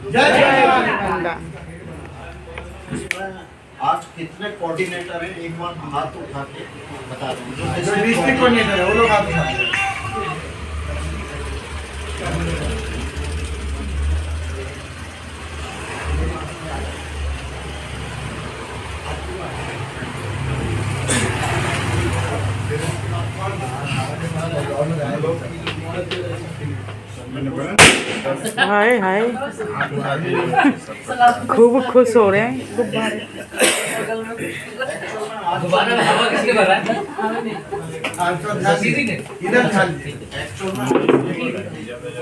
जय जवान। इसमें आज कितने कोऑर्डिनेटर हैं एक बार हाथ उठा के बता दें। जो डिस्ट्रिक्ट कोऑर्डिनेटर है वो लोग हाथ उठाते हैं। हाय हाय खूब खुश हो रहे हैं गुब्बारे। दोबारा हवा किसके भर रहा है? इधर ध्यान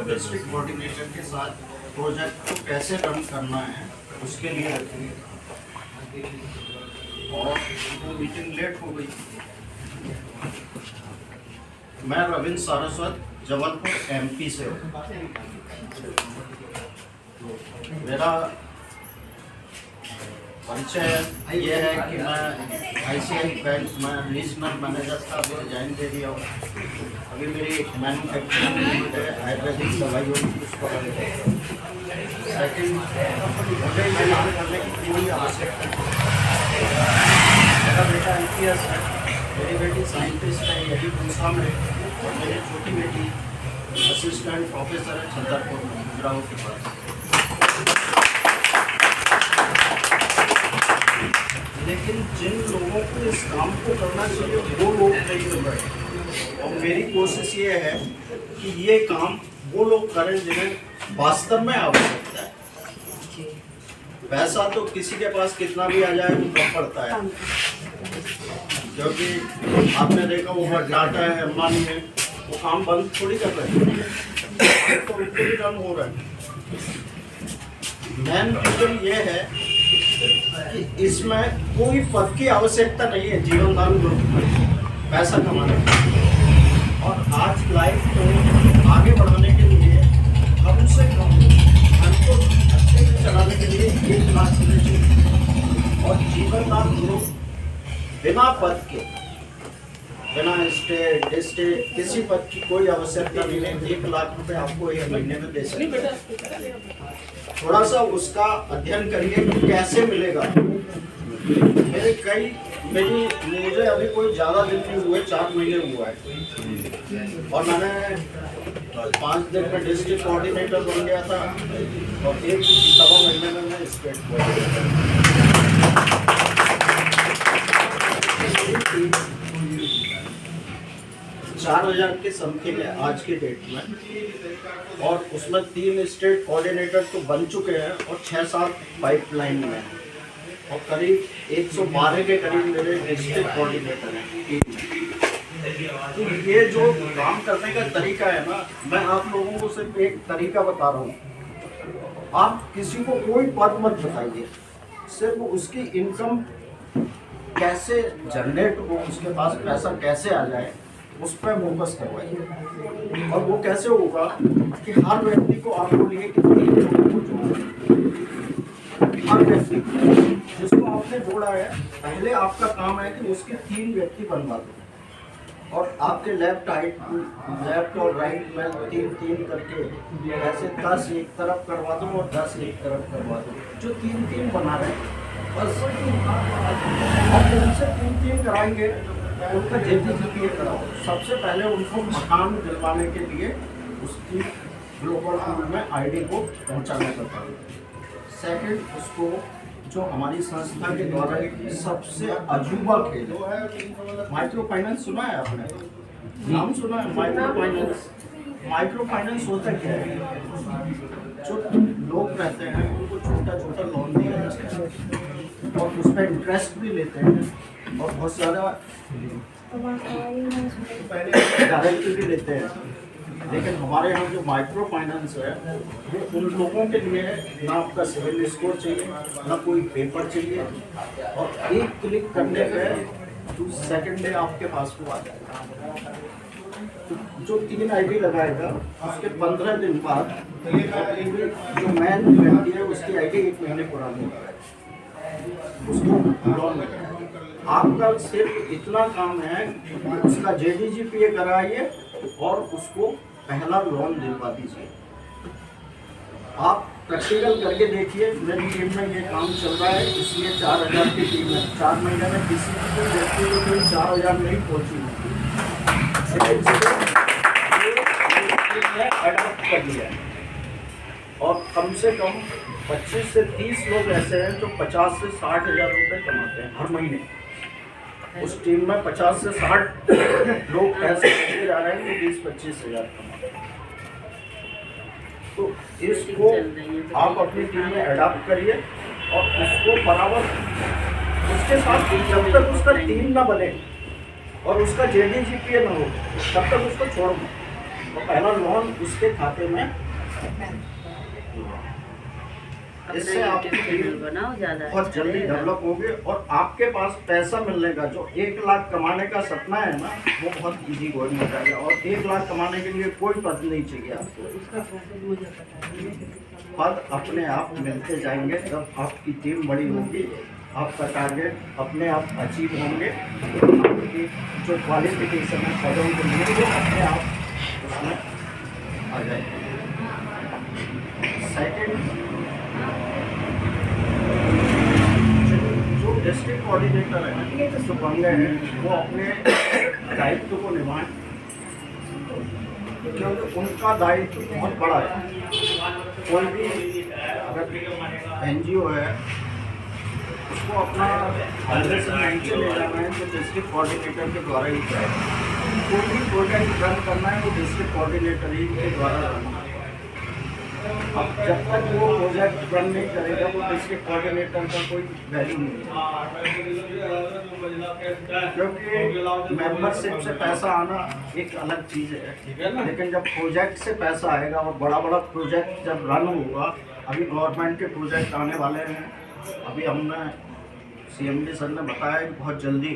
डिस्ट्रिक्ट कोऑर्डिनेटर के साथ प्रोजेक्ट को कैसे रन करना है उसके लिए रखेंगे। और वो मीटिंग लेट हो गई। मैं रविंद्र सारस्वत जबलपुर एमपी से हूँ। मेरा परिचय ये है कि मैं आईसीआई बैंक में रीजनल मैनेजर था, अभी रिजाइन दे दिया हूँ। अभी मेरी मैन्युफैक्चरिंग यूनिट है, आयुर्वेदिक दवाइयों की, उसको सेकेंड मुझे ये काम करने की कोई आवश्यकता नहीं। मेरा बेटा IPS है, मेरी बेटी साइंटिस्ट है यही पूसा में, और मेरी छोटी बेटी असिस्टेंट प्रोफेसर है छतरपुर में गुजराव के पास। लेकिन जिन लोगों को इस काम को करना चाहिए वो लोग नहीं कर रहे। और मेरी कोशिश ये है कि ये काम वो लोग करें जिन्हें वास्तव में आवश्यकता है। पैसा तो किसी के पास कितना भी आ जाए वो कम पड़ता है, क्योंकि आपने देखा वो टाटा है, अंबानी है, वो काम बंद थोड़ी कर रहे हैं, तो उनके भी काम हो रहा है। मेन रीजन ये है कि इसमें कोई पद की आवश्यकता नहीं है जीवन धारण पैसा कमाने की। और आज लाइफ को आगे बढ़ाने के लिए कम से कम हमको अच्छे से चलाने के लिए 1 लाख होने चाहिए। और जीवन धारण बिना पद के, बिना स्टेट डिस्ट्रिक्ट किसी पद की कोई आवश्यकता नहीं है। 1 लाख रुपए आपको 1 महीने में दे सकते हैं। थोड़ा सा उसका अध्ययन करिए कि कैसे मिलेगा। मुझे अभी कोई ज़्यादा दिन नहीं हुए, 4 महीने हुआ है, और मैंने 5 दिन में डिस्ट्रिक्ट कोऑर्डिनेटर बन गया था, और 1-1.25 महीने में मैं स्टेट कोऑर्डिनेटर। 4000 के समथिंग है आज की डेट में, और उसमें 3 स्टेट कोऑर्डिनेटर तो बन चुके हैं और 6-7 पाइपलाइन में हैं, और करीब 112 के करीब मेरे डिस्ट्रिक्ट कोऑर्डिनेटर हैं। तो ये जो काम करने का तरीका है ना, मैं आप लोगों को सिर्फ एक तरीका बता रहा हूँ। आप किसी को कोई पद मत बताइए, सिर्फ उसकी इनकम कैसे जनरेट हो, उसके पास पैसा कैसे आ जाए, उस पर फोकस करवाइए। और वो कैसे होगा कि हर व्यक्ति को आप बोलिए कि 3 लोगों को जोड़ो। हर व्यक्ति जिसको आपने जोड़ा है, पहले आपका काम है कि उसके 3 व्यक्ति बनवा दो, और आपके लेफ्ट और राइट में 3-3 करके ऐसे 10 एक तरफ करवा दो और 10 एक तरफ करवा दो। जो 3-3 बना रहे हैं बस, आप उनसे 3-3 कराएंगे, उनका JDGPA कराओ। सबसे पहले उनको मकान दिलवाने के लिए उसकी ग्लोबल फूड में ID को पहुंचाने का काम। सेकंड, उसको जो हमारी संस्था के द्वारा सबसे अजूबा खेल माइक्रो फाइनेंस, सुना है आपने? नाम सुना है माइक्रो फाइनेंस? माइक्रो फाइनेंस होता क्या है? जो लोग रहते हैं उनको छोटा छोटा लोन दिया जाता है, और उस पर इंटरेस्ट भी लेते हैं, और बहुत ज़्यादा गारंटी भी लेते हैं। लेकिन हमारे यहाँ जो माइक्रो फाइनेंस है वो उन लोगों के लिए है, ना आपका सिविल स्कोर चाहिए, ना कोई पेपर चाहिए, और एक क्लिक करने पे सेकंड डे आपके पास वो आ जाएगा। तो जो 3 ID लगाएगा उसके 15 दिन बाद जो मैन व्यक्ति है उसकी ID 1 महीने पुरानी है, उसको लोन मिलेगा। आपका सिर्फ इतना काम है कि उसका JDGPA कराइए और उसको पहला लोन दिलवा दीजिए। आप प्रैक्टिकल करके देखिए, मेरी टीम में ये काम चल रहा है, इसलिए 4000 की टीम है। 4 महीने में किसी भी व्यक्ति को कोई 4000 नहीं पहुँची अडॉप्ट कर लिया है। और कम से कम 25 से 30 लोग ऐसे हैं जो 50 से 60 हज़ार रुपये कमाते हैं हर महीने। उस टीम में 50 से 60 लोग ऐसे करके जा रहे हैं जो 20-25 हज़ार कमाते हैं। तो इसको आप अपनी टीम में अडॉप्ट करिए और उसको बराबर उसके साथ जब तक उसका टीम ना बने और उसका JDGPA ना हो तब तक उसको छोड़ दो। तो पहला लोन उसके खाते में, इससे आपकी टीम बहुत जल्दी डेवलप होगी और आपके पास पैसा मिलने का जो 1 लाख कमाने का सपना है ना, वो बहुत इजी गोइंग हो जाएगा। और 1 लाख कमाने के लिए कोई पद नहीं चाहिए आपको, पद अपने आप मिलते जाएंगे। जब आपकी टीम बड़ी होगी, आपका टारगेट अपने आप अचीव होंगे, आपकी जो क्वालिफिकेशन है पदों के लिए वो अपने आप उसमें आ जाएंगे। सेकेंड, जो डिस्ट्रिक्ट कोऑर्डिनेटर है, जो बन गए हैं, वो अपने दायित्व को निभाएं, क्योंकि उनका दायित्व बहुत बड़ा है। कोई भी अगर NGO है उसको अपना 100 से 90 ले जाना है तो डिस्ट्रिक्ट कोऑर्डिनेटर के द्वारा ही जाएगा। कोई भी प्रोजेक्ट रन करना है वो डिस्ट्रिक्ट कोऑर्डिनेटर ही के द्वारा रन है। अब जब तक वो प्रोजेक्ट रन नहीं करेगा वो डिस्ट्रिक्ट कोऑर्डिनेटर का कोई वैल्यू नहीं है, क्योंकि मेंबरशिप से पैसा आना एक अलग चीज़ है, लेकिन जब प्रोजेक्ट से पैसा आएगा और बड़ा बड़ा प्रोजेक्ट जब रन होगा, अभी गवर्नमेंट के प्रोजेक्ट आने वाले हैं। अभी हमने CMD सर ने बताया कि बहुत जल्दी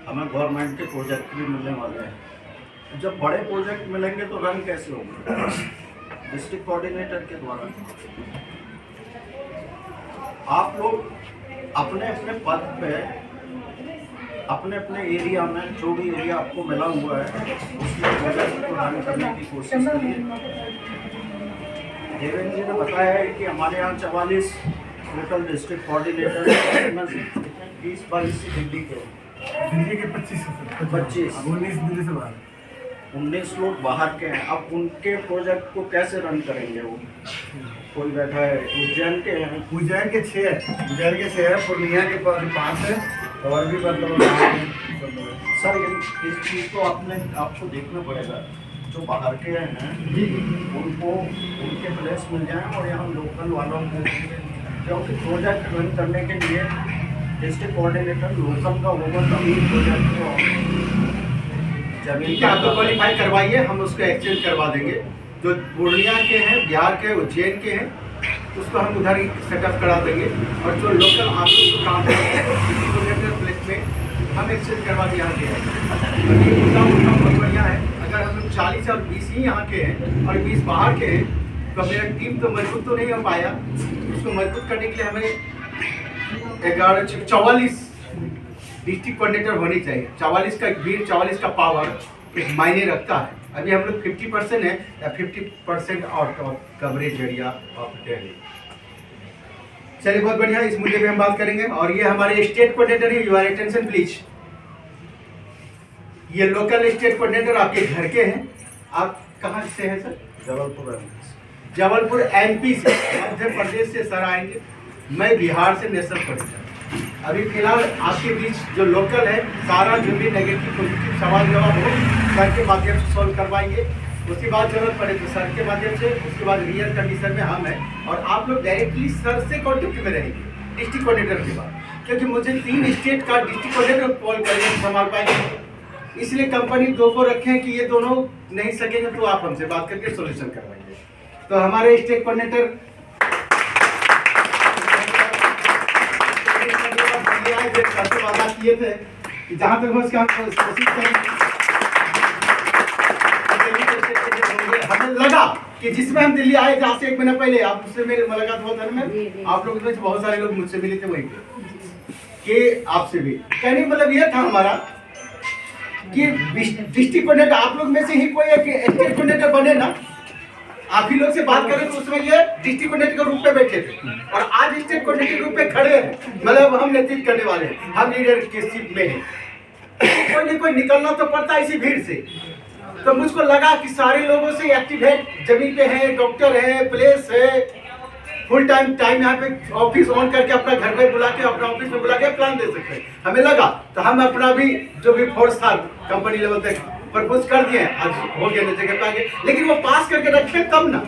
हमें गवर्नमेंट के प्रोजेक्ट भी मिलने वाले हैं। जब बड़े प्रोजेक्ट मिलेंगे तो रन कैसे होगा? डिस्ट्रिक्ट कोऑर्डिनेटर के द्वारा। आप लोग अपने अपने पद पे अपने अपने एरिया में जो भी एरिया आपको मिला हुआ है उसमें प्रोजेक्ट को रन करने की कोशिश करिए। देवेंद्र जी ने बताया है कि हमारे यहाँ 44 टोटल डिस्ट्रिक्ट कोऑर्डिनेटर 20-22 दिल्ली के 25 19 दिल्ली से बाहर 19 लोग बाहर के हैं। अब उनके प्रोजेक्ट को कैसे रन करेंगे? वो कोई बैठा है उज्जैन के हैं, उज्जैन के 6 है, पूर्णिया के 5 है और भी सर इस चीज़ को आपको देखना पड़ेगा। जो बाहर के हैं उनको उनके प्लेस मिल जाए और यहाँ लोकल वालों को, क्योंकि प्रोजेक्ट रन करने के लिए डिस्ट्रिक्ट कोऑर्डिनेटर लोकल का होगा तभी प्रोजेक्ट को जमीन आप क्वालिफाई करवाइए, हम उसको एक्सचेंज करवा देंगे। जो पूर्णिया के हैं, बिहार के, उज्जैन के हैं, उसको हम उधर ही सेटअप करा देंगे। और जो लोकल आप लोग काम करेंगे प्लेस में हम एक्सचेंज करवा के यहाँ के हैं। ये मुद्दा बहुत बढ़िया है। अगर हम लोग 40 और 20 ही यहाँ के हैं और 20 बाहर के हैं तो मेरा टीम तो मजबूत तो नहीं हो पाया। उसको मजबूत करने के लिए हमें 44 डिस्ट्रिक्ट कोऑर्डिनेटर होनी चाहिए। 44 का भीड़, 44 का पावर एक मायने रखता है। अभी हम लोग 50% है या 50% और कवरेज एरिया ऑफ दिल्ली। चलिए बहुत बढ़िया, इस मुद्दे पे हम बात करेंगे। और ये हमारे स्टेट कोऑर्डिनेटर है, यू आर अटेंशन प्लीज। ये लोकल स्टेट कोऑर्डिनेटर आपके घर के हैं। आप कहाँ से हैं सर? जबलपुर MP से, मध्य प्रदेश से सर आएंगे। मैं बिहार से नेशनल कोऑर्डिनेटर। अभी फिलहाल आपके बीच जो लोकल है, सारा जो भी नेगेटिव पॉजिटिव सवाल जवाब हो सर के माध्यम से सॉल्व करवाएंगे। उसके बाद जरूरत पड़े तो सर के माध्यम से, उसके बाद रियल कंडीशन में हम हैं और आप लोग डायरेक्टली सर से कॉन्टेक्ट में रहेंगे डिस्ट्रिक्ट कोऑर्डिनेटर के बाद, क्योंकि मुझे 3 स्टेट का डिस्ट्रिक्ट कोऑर्डिनेटर कॉल करके संभाल पाएंगे। इसलिए कंपनी 2 को रखें कि ये दोनों नहीं सकेंगे तो आप हमसे बात करके सोल्यूशन करवाएंगे। तो हमारे स्टेट कोऑर्डिनेटर वादा किए थे कि जहाँ तक हो उसका कोशिश करेंगे। हमें लगा कि जिसमें हम दिल्ली आए थे आज से 1 महीना पहले, आप उससे मेरी मुलाकात हुआ था ना, आप लोग में बहुत सारे लोग मुझसे मिले थे वहीं पे, कि आपसे भी कहने मतलब ये था हमारा कि डिस्ट्रिक्ट कोऑर्डिनेटर आप लोग में से ही कोई एक स्टेट कोऑर्डिनेटर बने ना, आप ही लोग से बात करें तो उसमें ये डिस्ट्रिक्ट कोऑर्डिनेटर के रूप में बैठे थे और आज स्टेट कोऑर्डिनेटर के रूप में खड़े हैं, मतलब हम नेतृत्व करने वाले हैं, हम लीडर के सीट में हैं। कोई नहीं कोई निकलना तो पड़ता है इसी भीड़ से। तो मुझको लगा कि सारे लोगों से एक्टिव है, जमीन पे है, डॉक्टर है, प्लेस है, फुल टाइम यहाँ पे ऑफिस ऑन करके अपना घर में बुला के अपना ऑफिस में बुला के प्लान दे सकते हैं। हमें लगा तो हम अपना भी जो भी फोर्स था कंपनी लेवल तक प्रपोज कर दिए, आज हो गया ना जगह पे आगे, लेकिन वो पास करके रखे तब ना,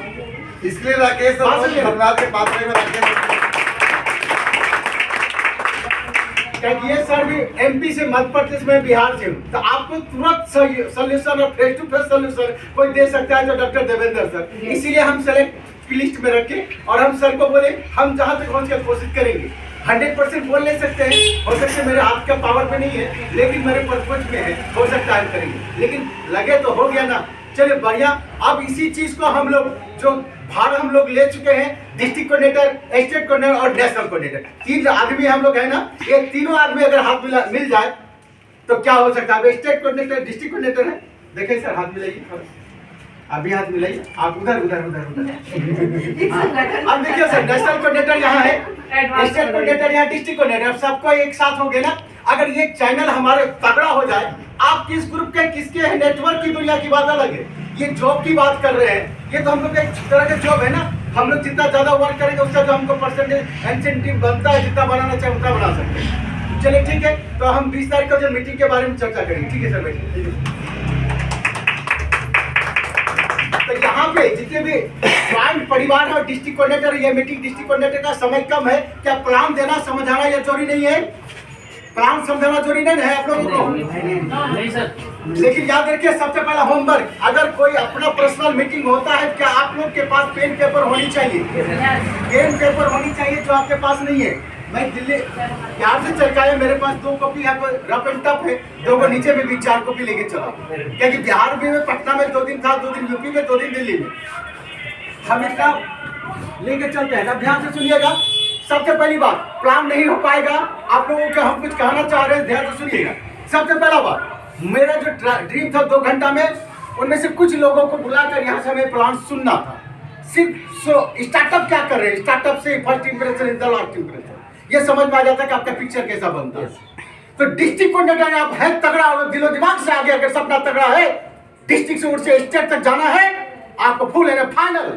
इसलिए राकेश धरनाथ के पात्र में राकेश ये सर भी एमपी से, मध्य प्रदेश में, बिहार से हूँ, तो आपको तुरंत सोल्यूशन और फेस टू फेस सोल्यूशन कोई दे सकता है तो डॉक्टर देवेंद्र सर। इसीलिए हम सेलेक्ट की लिस्ट में रखे और हम सर को बोले हम जहाँ तक पहुँच कर कोशिश करेंगे। 100% बोल नहीं सकते हैं, हो सकता है मेरे हाथ का पावर पे नहीं है, लेकिन मेरे परपंच में है, हो सकता है करेंगे, लेकिन लगे तो हो गया ना। चलिए बढ़िया। अब इसी चीज को हम लोग जो भाग हम लोग ले चुके हैं, डिस्ट्रिक्ट कोऑर्डिनेटर, स्टेट कोऑर्डिनेटर और नेशनल कोऑर्डिनेटर, 3 आदमी हम लोग है ना, ये तीनों आदमी अगर हाथ मिल जाए तो क्या हो सकता है। स्टेट कोऑर्डिनेटर, डिस्ट्रिक्ट कोऑर्डिनेटर है, देखिए सर हाथ मिलाइए, अभी हाथ मिलाइए, आप उधर उधर उधर उधर। अब देखिए सर नेशनल कोऑर्डिनेटर यहाँ है, स्टेट कोऑर्डिनेटर यहाँ, डिस्ट्रिक्ट कोऑर्डिनेटर, सबको एक साथ हो गए ना। अगर ये चैनल हमारे तगड़ा हो जाए, आप किस ग्रुप के किसके हैं, नेटवर्क की दुनिया की बात अलग है, ये जॉब की बात कर रहे हैं, ये तो हम लोग एक तरह का जॉब है ना। हम लोग जितना ज्यादा वर्क करेंगे उसका जो हमको परसेंटेज इंसेंटिव बनता है, जितना बनाना चाहे उतना बना सकते हैं। चलिए ठीक है, तो हम 20 तारीख को जो मीटिंग के बारे में चर्चा करेंगे, ठीक है सर बैठिए। तो यहाँ पे जितने भी ज्वाइंट परिवार है, डिस्ट्रिक्ट कोऑर्डिनेटर, ये मीटिंग डिस्ट्रिक्ट कोऑर्डिनेटर का समय कम है, क्या प्लान देना समझाना ये जरूरी नहीं है, प्लान समझाना जरूरी नहीं है आप लोगों को, नहीं सर। लेकिन याद रखिए सबसे पहला होमवर्क, अगर कोई अपना पर्सनल मीटिंग होता है, क्या आप लोग के पास पेन पेपर होनी चाहिए, पेन पेपर होनी चाहिए जो आपके पास नहीं है। मैं दिल्ली यहाँ से चल के आया, मेरे पास 2 कॉपी यहाँ पर रफ एंड टफ है, 2 को नीचे में भी 4 कॉपी लेके चला, क्योंकि बिहार में पटना में 2 दिन था, 2 दिन यूपी में, 2 दिन दिल्ली में, हम इसका लेके चलते हैं। अब ध्यान से सुनिएगा, सबसे पहली बात, प्लान नहीं हो पाएगा आप लोगों को, हम कुछ कहना चाह रहे हैं, ध्यान से सुनिएगा। सबसे पहला बात, मेरा जो ड्रीम था 2 घंटा में, उनमें से कुछ लोगों को बुलाकर यहाँ से हमें प्लान सुनना था। सिर्फ स्टार्टअप क्या कर रहे हैं, स्टार्टअप से first impression is the last impression, ये समझ में आ जाता है कि आपका पिक्चर कैसा बनता है। तो डिस्ट्रिक्ट कोऑर्डिनेटर आप है तगड़ा और दिलो दिमाग से आगे, अगर सपना तगड़ा है, डिस्ट्रिक्ट से उठ से स्टेट तक जाना है, आपको फुल है फाइनल।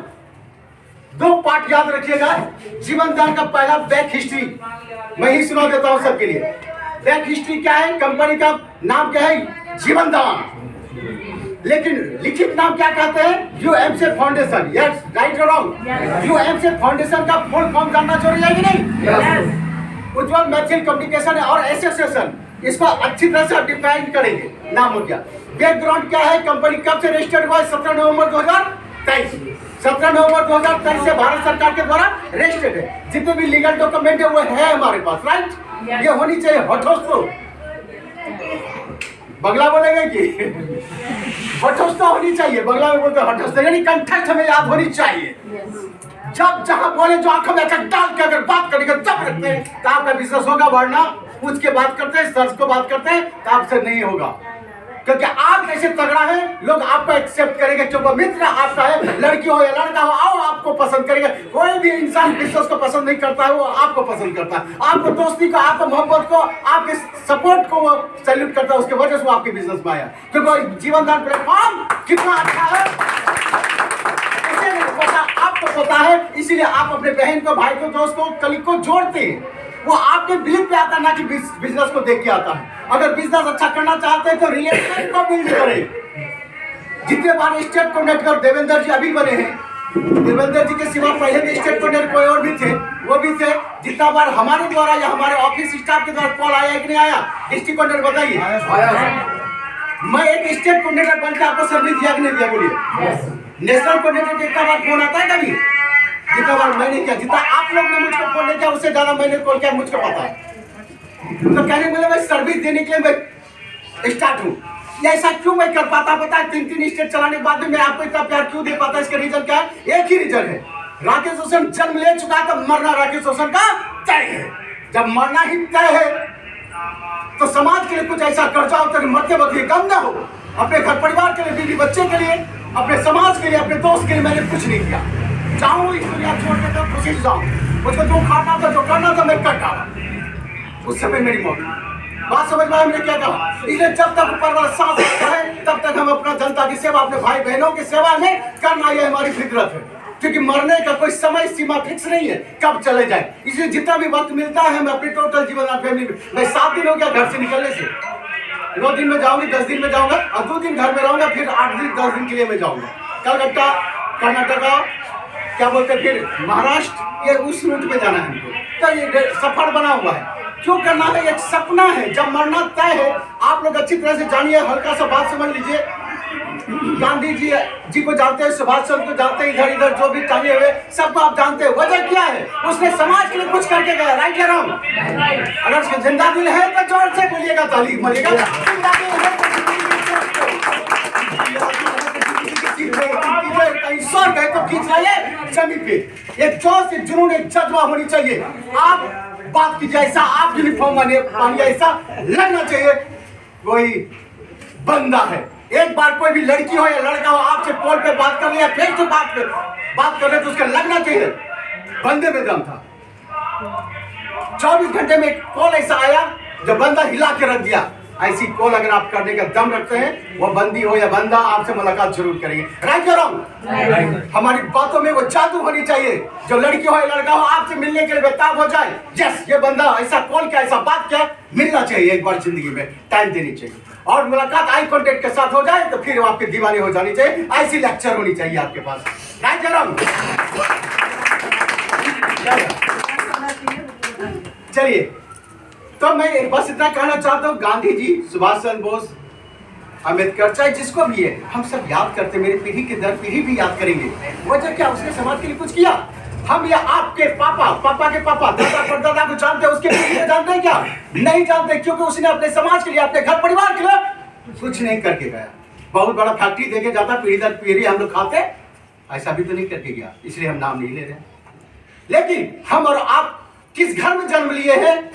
2 पार्ट याद रखिएगा। जीवन दान का पहला बैक हिस्ट्री मैं ही सुना देता हूं सबके लिए। बैक हिस्ट्री क्या है, कंपनी का नाम क्या है, जीवन दान, लेकिन लिखित नाम क्या कहते हैं, यूएमसी फाउंडेशन। यस, राइट और रॉन्ग, यूएमसी फाउंडेशन का फुल फॉर्म जानना जरूरी है कि नहीं। उज्जवल मैथिल कम्युनिकेशन और एसोसिएशन, इसको अच्छी तरह से डिफाइन करेंगे, नाम हो गया। बैकग्राउंड क्या है, कंपनी कब से रजिस्टर्ड हुआ है, 17 नवंबर 2023, 17 नवंबर 2023 से भारत सरकार के द्वारा रजिस्टर्ड है। जितने भी लीगल डॉक्यूमेंट है वो है हमारे पास, राइट। ये होनी चाहिए हठोस्तो, बंगला बोलेंगे कि हठोस्तो होनी चाहिए, बंगला में बोलते हैं हठोस्तो, यानी कंठस्थ हमें याद होनी चाहिए। जब जहां बोले जो आंखों में अटक डाल के अगर बात करेंगे जब रखते हैं तो आपका विश्वास होगा, वरना पूछ के बात करते हैं, सर्च को बात करते हैं तो आपसे नहीं होगा, क्योंकि आप कैसे तगड़ा है, लोग आपको एक्सेप्ट करेंगे। चुप मित्र आपका है, लड़की हो या लड़का हो, आओ आपको पसंद करेंगे। कोई भी इंसान विश्वास को पसंद नहीं करता है, वो आपको पसंद करता है, आपको दोस्ती को, आपको मोहब्बत को, आपके सपोर्ट को वो सैल्यूट करता है, उसके वजह से वो आपके बिजनेस में आया। क्योंकि जीवनदान प्लेटफॉर्म कितना अच्छा है आपको पता है, इसीलिए आप अपने बहन को, भाई को, दोस्त को, कलीग को जोड़ते हैं। वो आपके बिलीफ पे आता है, ना कि बिजनेस को देख के आता है। अगर बिजनेस अच्छा करना चाहते हैं तो रिलेशन को बिल्ड करें। जितने बार स्टेट कोऑर्डिनेटर देवेंद्र जी अभी बने हैं, देवेंद्र जी के सिवा पहले भी स्टेट कोऑर्डिनेटर कोई और भी थे, वो भी थे। जितना बार हमारे द्वारा या हमारे ऑफिस स्टाफ के द्वारा कॉल आया कि नहीं आया, डिस्ट्रिक्ट कोऑर्डिनेटर बताइए। मैं एक स्टेट कोऑर्डिनेटर बनकर आपको सर्विस दिया कि नहीं दिया, बोलिए। नेशनल कोऑर्डिनेटर के कितना बार फोन आता है कभी, जितना बार मैंने किया, जितना आप लोग ने मुझको फोन किया उससे ज्यादा मैंने कॉल किया, मुझको पता है। तो कहने मतलब मैं सर्विस देने के लिए मैं स्टार्ट हूँ। ऐसा क्यों मैं कर पाता पता है, 3 स्टेट चलाने के बाद भी मैं आपको इतना प्यार क्यों दे पाता, इसका रीजन क्या है, एक ही रीजन है, राकेश रोशन जन्म ले चुका है, तब मरना राकेश रोशन का तय है। जब मरना ही तय है तो समाज के लिए कुछ ऐसा कर जाओ तो मरते वक्त कम ना हो, अपने घर परिवार के लिए, बीवी बच्चे के लिए, अपने समाज के लिए, अपने दोस्त के लिए मैंने कुछ नहीं किया। चाहूँ इस दुनिया छोड़ के तो खुशी से जाऊँ, मुझको जो खाना था, जो करना था, मैं कर डाला। उस समय मेरी मौत। बात समझ में आया मैंने क्या कहा? इसलिए जब तक ऊपर वाला सांस लेता है तब तक हम अपना जनता की सेवा, अपने भाई बहनों की सेवा में करना, यह हमारी फितरत है। क्योंकि मरने का कोई समय सीमा फिक्स नहीं है, कब चले जाए। इसलिए जितना भी वक्त मिलता है मैं अपनी टोटल जीवन फैमिली में, मैं 7 दिन हो गया घर से निकलने से, 9 दिन में जाऊंगी, 10 दिन में जाऊंगा और 2 दिन घर में रहूंगा, फिर 8 दिन 10 दिन के लिए मैं जाऊंगा कलकत्ता, कर्नाटका, क्या बोलते हैं, फिर महाराष्ट्र, ये उस रूट में जाना है हमको। तो ये सफर बना हुआ है। क्यों करना है? एक सपना है। जब मरना तय है, आप लोग अच्छी तरह से जानिए, हल्का सा बात समझ लीजिए। गांधी जी को जानते हैं, सुभाष चंद्र को जानते हैं, इधर इधर जो भी टांगे हुए सबको आप जानते हैं। वजह क्या है? उसने समाज के लिए कुछ करके गया। राइट या रॉन्ग? अगर उसका जिंदा दिल है तो जोर से बोलिएगा, ताली मारिएगा। जिंदा दिल है तो कहीं सर गए तो खींच लाइए जमीन पे। एक जोश, एक जुनून, एक जज्बा होनी चाहिए। आप बात कीजिए ऐसा, आप यूनिफॉर्म मानिए ऐसा, लगना चाहिए कोई बंदा है। एक बार कोई भी लड़की हो या लड़का हो आपसे कॉल पे बात कर लिया, फेस टू बात कर ले तो उसका लगना चाहिए बंदे में दम था। 24 घंटे में एक कॉल ऐसा आया जो बंदा हिला के रख दिया। ऐसी कॉल अगर आप करने का दम रखते हैं, वो बंदी हो या बंदा, आपसे मुलाकात जरूर करेंगे। राइट या रॉन्ग? हमारी बातों में वो जादू होनी चाहिए, जो लड़की हो या लड़का हो आपसे मिलने के लिए बेताब हो जाए। यस, ये बंदा ऐसा कॉल किया, ऐसा बात किया, मिलना चाहिए। एक बार जिंदगी में टाइम देनी चाहिए और मुलाकात आई कांटेक्ट के साथ हो जाए तो फिर वो आपकी दीवानी हो जानी चाहिए। ऐसी लेक्चर होनी चाहिए आपके पास। राइट या रॉन्ग? चलिए, तो मैं बस इतना कहना चाहता हूँ, गांधी जी, सुभाष चंद्र बोस, अम्बेडकर, चाहे जिसको भी है, हम सब याद करते, मेरी पीढ़ी के दर पीढ़ी भी याद करेंगे। वजह क्या? उसने समाज के लिए कुछ किया। हम या आपके पापा के पापा, दादा परदादा को जानते हैं, उसके पीढ़ी को जानते हैं क्या? नहीं जानते, क्योंकि उसने अपने समाज के लिए, अपने घर परिवार के लिए कुछ नहीं करके गया। बहुत बड़ा फैक्ट्री देके जाता, पीढ़ी दर पीढ़ी हम लोग खाते, ऐसा भी तो नहीं करके गया, इसलिए हम नाम नहीं ले रहे। लेकिन हम और आप किस घर में जन्म लिए हैं,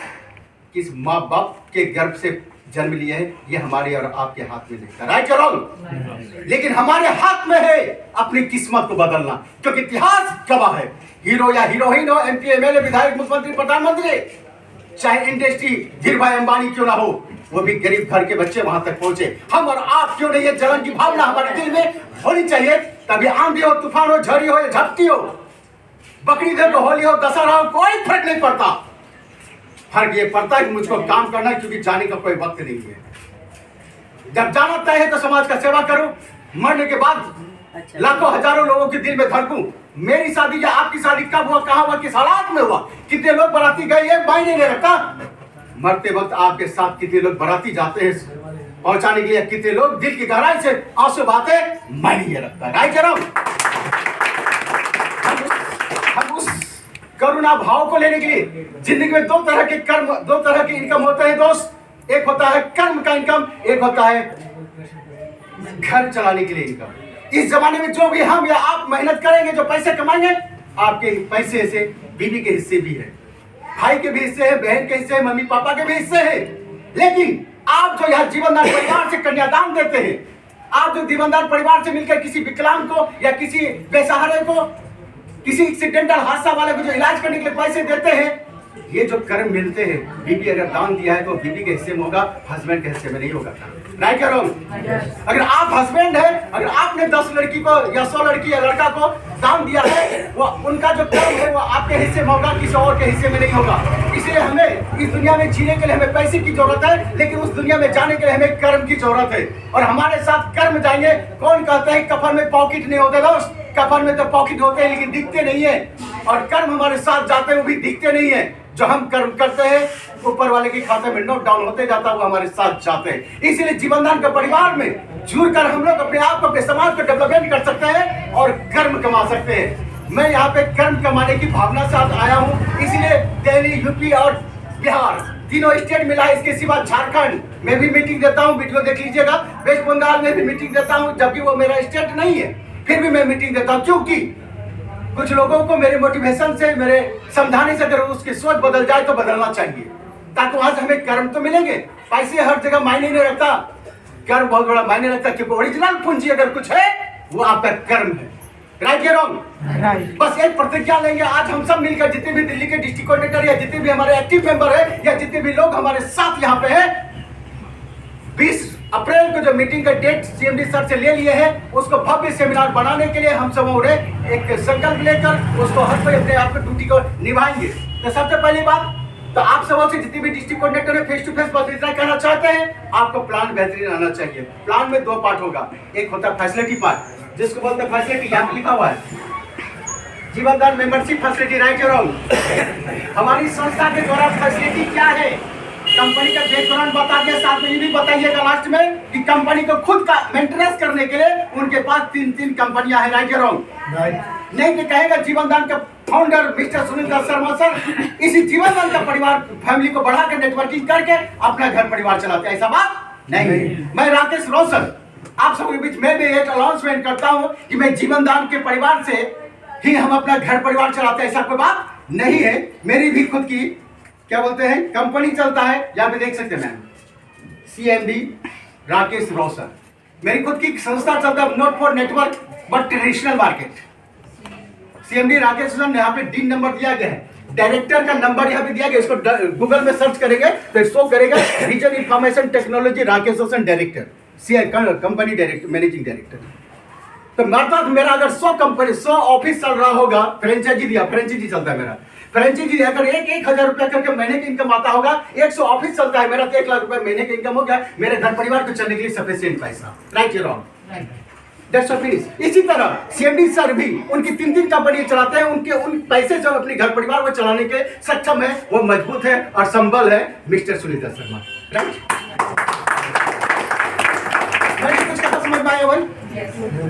किस माँ बाप के गर्भ से जन्म लिए हैं, ये हमारे और आपके हाथ में नहीं है। राइट या रॉन्ग? लेकिन हमारे हाथ में है अपनी किस्मत को बदलना, क्योंकि इतिहास गवाह है। हीरो या हीरोइन हो, MP, MLA, विधायक, मुख्यमंत्री, प्रधानमंत्री, चाहे इंडस्ट्री धीरू भाई अंबानी क्यों ना हो, वो भी गरीब घर के बच्चे वहां तक पहुंचे। हम और आप क्यों नहीं? ये जलन की भावना हमारे दिल में होनी चाहिए, तभी आंधी हो, तूफान हो, झड़ी हो या झपटी हो, बकरी ईद हो, होली हो, दशहरा हो, कोई फर्क नहीं पड़ता। फर्क ये पड़ता है कि मुझको काम करना है, क्योंकि जाने का कोई वक्त नहीं है। जब जाना तय है तो समाज का सेवा करूं, मरने के बाद लाखों हजारों लोगों के दिल में धड़कूं। मेरी शादी या आपकी शादी कब हुआ, कहां हुआ, किस हालात में हुआ, कितने लोग बाराती गए, ये मायने नहीं रखता। मरते वक्त आपके साथ कितने लोग बाराती जाते हैं पहुंचाने के लिए, कितने लोग दिल की गहराई से आंसू बहाते, मायने नहीं रखता। राइट या रॉन्ग? हम उस करुणा भाव को लेने के लिए जिंदगी में दो तरह के इनकम होते हैं दोस्त। एक होता है कर्म का इनकम, एक होता है घर चलाने के लिए इनकम। इस जमाने में जो भी हम या आप मेहनत करेंगे, जो पैसे कमाएंगे, आपके पैसे से बीवी के हिस्से भी है, भाई के भी हिस्से है, बहन के हिस्से है, मम्मी पापा के भी हिस्से है। लेकिन आप जो यहाँ जीवनदान परिवार से कन्यादान देते हैं, आप जो जीवनदान परिवार से मिलकर किसी विकलांग को या किसी बेसहारे को, किसी एक्सीडेंटल हादसा वाले को जो इलाज करने के लिए पैसे देते हैं, ये जो कर्म मिलते हैं, बीवी अगर दान दिया है तो बीवी के हिस्से में होगा, हस्बैंड के हिस्से में नहीं होगा। राइट या रॉन्ग? अगर आप हस्बैंड है, अगर आपने 10 लड़की को या 100 लड़की या लड़का को दान दिया है, वो उनका जो कर्म है वो आपके हिस्से में होगा, किसी और के हिस्से में नहीं होगा। इसलिए हमें इस दुनिया में जीने के लिए हमें पैसे की जरूरत है, लेकिन उस दुनिया में जाने के लिए हमें कर्म की जरूरत है। और हमारे साथ कर्म जाएंगे। कौन कहता है कफन में पॉकेट नहीं होते दोस्त? कफन में तो पॉकेट होते हैं लेकिन दिखते नहीं है, और कर्म हमारे साथ जाते हैं वो भी दिखते नहीं है। जो हम कर्म करते हैं ऊपर वाले के खाते में नोट डाउन होते जाता है, वो हमारे साथ जाते हैं। इसलिए जीवनदान के परिवार में जुड़कर हम लोग अपने आप को, अपने समाज को डेवलपमेंट कर सकते हैं और कर्म कमा सकते हैं। मैं यहाँ पे कर्म कमाने की भावना से आया हूँ, इसलिए दिल्ली, यूपी और बिहार तीनों स्टेट मिला है। इसके सिवा झारखंड में भी मीटिंग देता हूँ, वीडियो देख लीजिएगा। वेस्ट बंगाल में भी मीटिंग देता हूँ, जबकि वो मेरा स्टेट नहीं है, फिर भी मैं मीटिंग देता हूँ। क्योंकि कुछ लोगों को मेरे मोटिवेशन से, मेरे समझाने से अगर उसकी सोच बदल जाए तो बदलना चाहिए, ताकि वहां से हमें कर्म तो मिलेंगे। पैसे हर जगह मायने नहीं रखता, कर्म बहुत बड़ा मायने रखता है। क्योंकि ओरिजिनल पूंजी अगर कुछ है वो आपका कर्म है। राइट या रॉन्ग? राइट। बस एक प्रतिज्ञा लेंगे आज हम सब मिलकर, जितने भी दिल्ली के डिस्ट्रिक्ट कोऑर्डिनेटर या जितने भी हमारे एक्टिव मेंबर है या जितने भी लोग हमारे साथ यहाँ पे हैं, 20 अप्रैल को जो मीटिंग का डेट सीएमडी सर से ले लिए हैं, उसको भव्य सेमिनार बनाने के लिए हम सब एक संकल्प लेकर उसको हर कोई अपने आप की ड्यूटी को निभाएंगे। तो सबसे पहली बात तो आप सब से जितने भी डिस्ट्रिक्ट कोऑर्डिनेटर है फेस टू फेस बस इतना कहना चाहते हैं, आपको प्लान बेहतरीन आना चाहिए। प्लान में 2 पार्ट होगा, एक होता है फैसिलिटी पार्ट, जिसको बोलते हैं फैसिलिटी, यहाँ पे लिखा हुआ है जीवन दान मेंबरशिप फैसिलिटी। राइट और रॉन्ग? हमारी संस्था के द्वारा फैसिलिटी क्या है, कंपनी का बैकग्राउंड बता दिया, साथ में ये भी बताइएगा लास्ट में कि कंपनी को खुद का मेंटेनेंस करने के लिए उनके पास 3 कंपनियां हैं। राइट या रॉन्ग? नहीं तो कहेगा जीवन दान का फाउंडर मिस्टर सुनील दास शर्मा सर इसी जीवन दान का परिवार फैमिली को बढ़ाकर नेटवर्किंग करके अपना घर परिवार चलाते हैं, ऐसा बात नहीं। मैं राकेश रोशन आप सबके बीच में भी एक अनाउंसमेंट करता हूं कि मैं जीवन दान के परिवार से ही हम अपना घर परिवार चलाते हैं, ऐसा कोई बात नहीं है। मेरी भी खुद की क्या बोलते हैं कंपनी चलता है, यहाँ पे देख सकते हैं CMD राकेश रोशन, मेरी खुद की संस्था चलता है, not for network but traditional market. CMD Rakesh Roshan, यहाँ पे D नंबर दिया गया है, डायरेक्टर का नंबर यहाँ पे दिया गया, इसको गूगल में सर्च करेंगे तो शो करेगा region information technology Rakesh Roshan director, company director, managing director. तो मतलब मेरा अगर 100 कंपनी 100 ऑफिस चल रहा होगा, फ्रेंचाइजी दिया, फ्रेंचाइजी चलता है मेरा, फ्रेंचाइजी अगर 1,000 रुपया करके महीने की इनकम आता होगा, 100 ऑफिस चलता है मेरा तो 1 लाख रुपया महीने की इनकम हो गया, मेरे घर परिवार को चलने के लिए सफिशिएंट पैसा। राइट या रॉन्ग? That's all finish. इसी तरह CMD सर भी उनकी 3 कंपनी चलाते हैं, उनके उन पैसे जो अपने घर परिवार को चलाने के सक्षम है, वो मजबूत है और संबल है मिस्टर सुनील दास शर्मा। राइट? कुछ कहा समझ में आया भाई?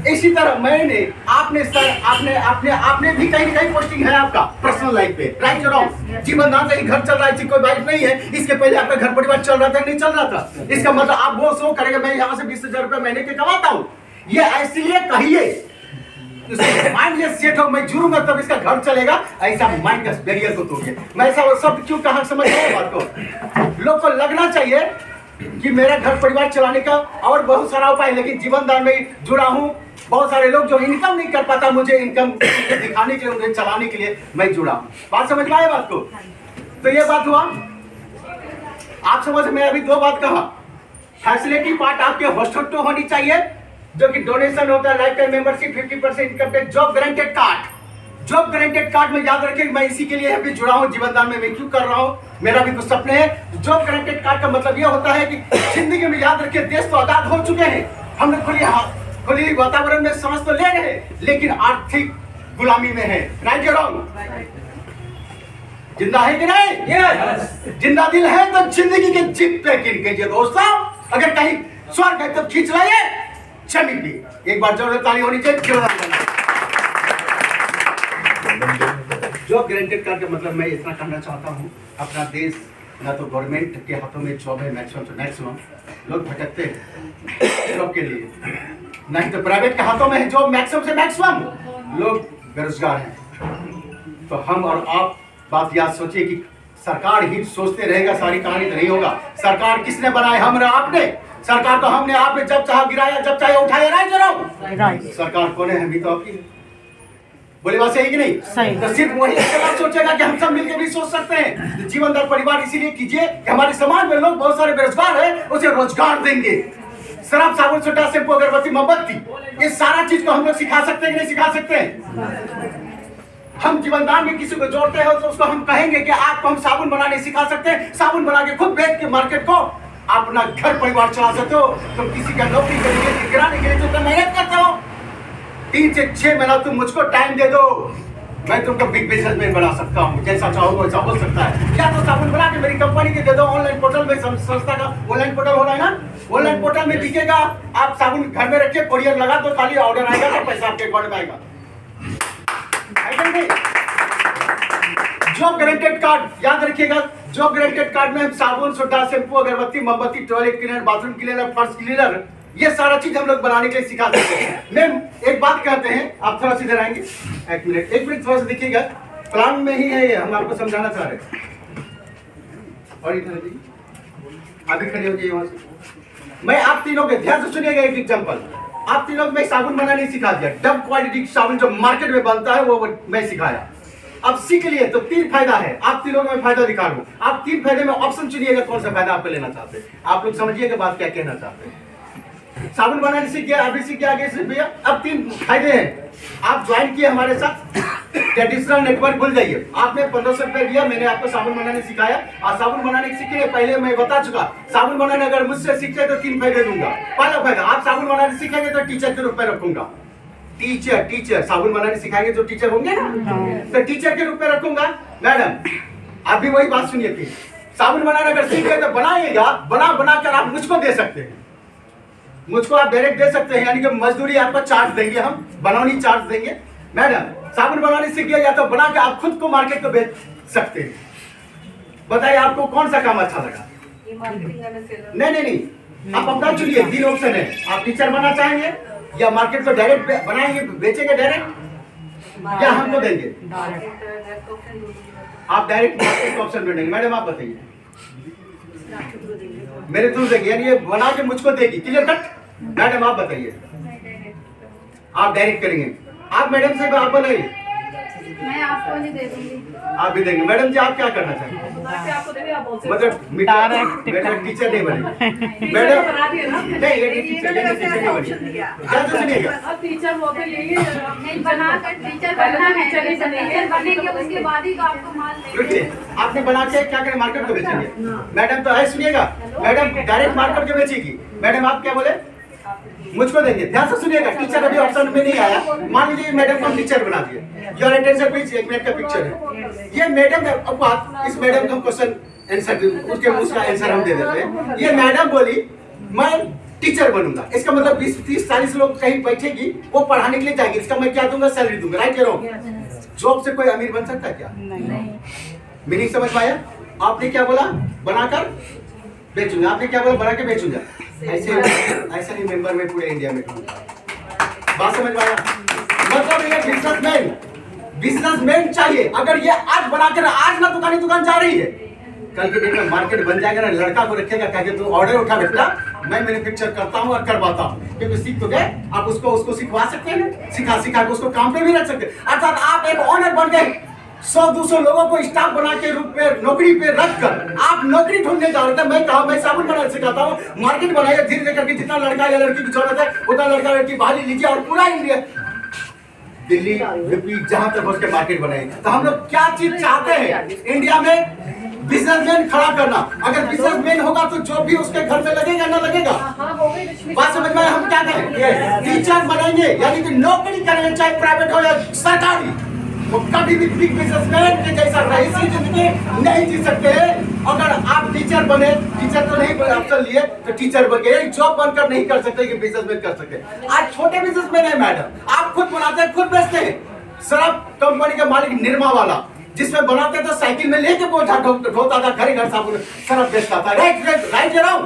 इसी तरह मैंने आपने सर आपने भी कहीं ना कहीं पोस्टिंग है आपका पर्सनल लाइफ पे। राइट और रॉन्ग? जीवन दान से ही घर चल रहा है, कोई वाइफ नहीं है, इसके पहले आपका घर परिवार चल रहा था नहीं चल रहा था, इसका मतलब आप वो शो करेंगे मैं यहाँ से 20,000 रुपये महीने के कमाता हूँ, ये इसलिए कहिए माइंड ये सेट हो, मैं जुड़ूंगा तब इसका घर चलेगा, ऐसा माइंड का बैरियर को तोड़िए। मैं ऐसा वो सब क्यों कहा समझ रहे हैं बात को? लोग को लगना चाहिए कि मेरा घर परिवार चलाने का और बहुत सारा उपाय, लेकिन जीवन दान में जुड़ा हूं, बहुत सारे लोग जो इनकम नहीं कर पाता, मुझे इनकम दिखाने के लिए, उन्हें चलाने के लिए मैं जुड़ा हूं। बात समझ में आए बात को? तो ये बात हुआ आप समझ में। अभी 2 बात कहा, फैसिलिटी पार्ट आपके हॉस्टल होनी चाहिए, जो कि डोनेशन होता है, life time membership, 50% income tax, job guaranteed card. Job guaranteed card में याद रखें, मैं इसी के लिए अभी जुड़ा हूं, जीवन दान में मैं क्यों कर रहा हूं, मेरा भी कुछ सपने हैं। जॉब गारंटेड कार्ड का मतलब यह होता है कि जिंदगी में याद रखिए, देश तो आजाद हो चुके हैं, हम लोग खुली वातावरण में सांस तो ले रहे हैं, लेकिन आर्थिक गुलामी में है। राइट या रॉन्ग? जिंदा है कि नहीं? yes. जिंदा दिल है तो जिंदगी के जिद पे कीजिए दोस्तों। अगर कहीं स्वर्ग है तो खींच लाइए, चली भी एक बार जरूर ताली होनी चाहिए। जॉब गारंटेड कार्ड का मतलब मैं इतना कहना चाहता हूँ, अपना देश ना तो गवर्नमेंट के हाथों में जॉब है, मैक्सिमम से मैक्सिमम लोग भटकते हैं जॉब के लिए, नहीं तो प्राइवेट के हाथों में है जॉब, मैक्सिमम से मैक्सिमम लोग बेरोजगार हैं। तो हम और आप बात याद सोचिए कि सरकार ही सोचते रहेगा सारी कहानी तो नहीं होगा। सरकार किसने बनाए? हमने, आपने। सरकार तो हमने आपने जब चाहे गिराया, जब चाहे उठाया। राइट? सरकार कौन है? हम ही तो आपकी। बोले बात सही कि नहीं? सही। तो सिर्फ वही सोचेगा कि हम सब मिलकर भी सोच सकते हैं। जीवन दान परिवार इसीलिए कीजिए कि हमारे समाज में लोग बहुत सारे बेरोजगार हैं, उसे रोजगार देंगे। शराब, साबुन, सोडा, शैम्पू, अगरबत्ती, मोमबत्ती, ये सारा चीज को हम लोग सिखा सकते हैं कि नहीं सिखा सकते हैं? हम जीवन दान में किसी को जोड़ते हैं तो उसको हम कहेंगे कि आपको हम साबुन बनाने सिखा सकते हैं, साबुन बना के खुद बेच के मार्केट को अपना घर परिवार चला सकते हो। तुम किसी का नौकरी के लिए, गिराने के लिए जो मेहनत करते हो, 3 से 6 महीना तुम मुझको टाइम दे दो, मैं तुमको बिग बिजनेसमैन बना सकता हूँ। जैसा चाहो वैसा हो सकता है। या तो साबुन बना के मेरी कंपनी के दे दो, ऑनलाइन पोर्टल में, संस्था का ऑनलाइन पोर्टल हो रहा है ना, ऑनलाइन पोर्टल में बिकेगा, आप साबुन घर में रखिए, कोरियर लगा दो, खाली ऑर्डर आएगा तो पैसा आपके अकाउंट में आएगा। जॉब गारंटेड कार्ड याद रखिएगा, जॉब गारंटेड कार्ड में हम साबुन, सोडा, शैम्पू, अगरबत्ती, मोमबत्ती, टॉयलेट क्लीनर, बाथरूम क्लीनर, फर्श क्लीनर, ये सारा चीज हम लोग बनाने के लिए सिखा सकते हैं। मैम एक बात कहते हैं, आप थोड़ा सीधे आएंगे, एक मिनट थोड़ा सा देखिएगा, प्लान में ही है ये, हम आपको समझाना चाह रहे हैं। और इधर अभी खड़े हो जाइए वहां से। मैं आप तीनों के ध्यान से सुनिएगा एक एग्जाम्पल। आप तीनों को मैं साबुन बनाने सिखा दिया। डब क्वालिटी साबुन जो मार्केट में बनता है वो मैं सिखाया। अब सीख लिए तो 3 फायदा है। आप तीनों को मैं फायदा दिखा रहा हूँ। आप 3 फायदे में ऑप्शन चुनिएगा कौन सा फायदा आपको लेना चाहते हैं। आप लोग समझिएगा बात क्या कहना चाहते हैं। साबुन बनाने सीख गया, अभी सीख गया, आगे सीख गया। अब 3 फायदे हैं। आप ज्वाइन किए हमारे साथ ट्रेडिशनल नेटवर्क भूल जाइए। आपने 1500 रुपए दिया, मैंने आपको साबुन बनाने सिखाया और साबुन बनाने सीखने पहले मैं बता चुका। साबुन बनाने अगर मुझसे सीखते तो 3 फायदे दूंगा। पहला फायदा, आप साबुन बनाने सीखेंगे तो टीचर के रूप में रखूंगा। टीचर साबुन बनाने सिखाएंगे जो टीचर होंगे ना, तो टीचर के रूप में रखूंगा। मैडम आप भी वही बात सुनिए थी। साबुन बनाना अगर सीख गए तो बनाइएगा, बना कर आप मुझको दे सकते हैं। मुझको आप डायरेक्ट दे सकते हैं, यानी कि मजदूरी आपको चार्ज देंगे, हम बनौनी चार्ज देंगे। मैडम साबुन बनाने सीख गया या तो बना के आप खुद को मार्केट को बेच सकते हैं। बताइए आपको कौन सा काम अच्छा लगा? नहीं, आप अपना चुनिए। 3 ऑप्शन है। आप टीचर बनना चाहेंगे या मार्केट को डायरेक्ट बनाएंगे, बेचेंगे डायरेक्ट, या हमको देंगे? आप डायरेक्ट मार्केट का ऑप्शन ढूंढेंगे। मैडम आप बताइए। मेरे थ्रू देंगे, यानी ये बना के मुझको देगी। Clear cut? मैडम आप बताइए। आप डायरेक्ट करेंगे। आप मैडम से आप बताइए। मैं आपको नहीं दे दूंगी। आप भी देंगे। मैडम जी आप क्या करना चाहेंगे? मतलब मैडम टीचर नहीं बने। मैडम नहीं, ये टीचर नहीं बने। क्या तो सुनिएगा, अब टीचर वो तो यही नहीं बनाकर टीचर बनना है। टीचर बनेंगे उसके बाद ही तो आपको माल देंगे। रुकिए, आपने बना के क्या करें? मार्केट को बेचेंगे। मैडम तो है, सुनिएगा। मैडम डायरेक्ट मार्केट को बेचेगी। मैडम आप क्या बोले? मुझको देंगे। ध्यान से सुनिएगा। टीचर अभी ऑप्शन में नहीं आया। मान लीजिए मैडम को हम टीचर बना दिए। योर अटेंशन प्लीज, 1 मिनट का पिक्चर है। ये मैडम है। अब आप इस मैडम को क्वेश्चन आंसर उसका आंसर हम दे देते हैं। ये मैडम बोली मैं टीचर बनूंगा, इसका मतलब 20, 30, 40 लोग कहीं बैठेगी, वो पढ़ाने के लिए जाएगी। इसका मैं क्या दूंगा? सैलरी दूंगा। राइट या रॉन्ग? जॉब से कोई अमीर बन सकता है क्या? मीनिंग समझ पाया? आपने क्या बोला? बनाकर बेचूंगा। आपने क्या बोला? बना के बेचूंगा। ऐसे नहीं मेंबर में पूरे इंडिया में बात समझ पाया? मतलब ये बिजनेसमैन चाहिए। अगर ये आज बनाकर आज ना दुकान जा रही है, कल के दिन में मार्केट बन जाएगा ना, लड़का को रखेगा कह के तो ऑर्डर उठा बेटा मैं मैन्युफैक्चर करता हूँ और करवाता हूँ। क्योंकि सीख तो गए, आप उसको सिखवा सकते हैं, सिखा के उसको काम पे भी रख सकते हैं। अर्थात आप एक ऑनर बन गए। 100-200 लोगों को स्टाफ बना के रूप में नौकरी पे रखकर आप नौकरी ढूंढने जा रहे थे। मैं कहा मैं साबुन बनाना सिखाता हूँ, मार्केट बनाइए धीरे धीरे करके। जितना लड़का या लड़की की जरूरत है उतना लड़का लड़की बहाली लीजिए और पूरा इंडिया, दिल्ली, यूपी, जहां तक उसके मार्केट बनाए। तो हम लोग क्या चीज चाहते हैं? इंडिया में बिजनेसमैन खड़ा करना। अगर बिजनेसमैन होगा तो जो भी उसके घर में लगेगा ना लगेगा। बात समझ में? हम क्या करें? टीचर बनेंगे, यानी कि नौकरी करेंगे, चाहे प्राइवेट हो या सरकारी। वो कभी भी बिग बिजनेसमैन के जैसा रईसी जिंदगी नहीं जी सकते हैं। अगर आप टीचर बने, टीचर तो नहीं ऑप्शन लिए तो टीचर बन गए, जॉब बनकर नहीं कर सकते कि बिजनेसमैन कर सकते। आज छोटे बिजनेसमैन है मैडम, आप खुद बनाते हैं, खुद बेचते हैं। शराब कंपनी का मालिक निरमा वाला, जिसमें बनाते तो साइकिल में लेके बोझा ढोता था, घर साबुन शराब बेचता था। राइट या रॉन्ग?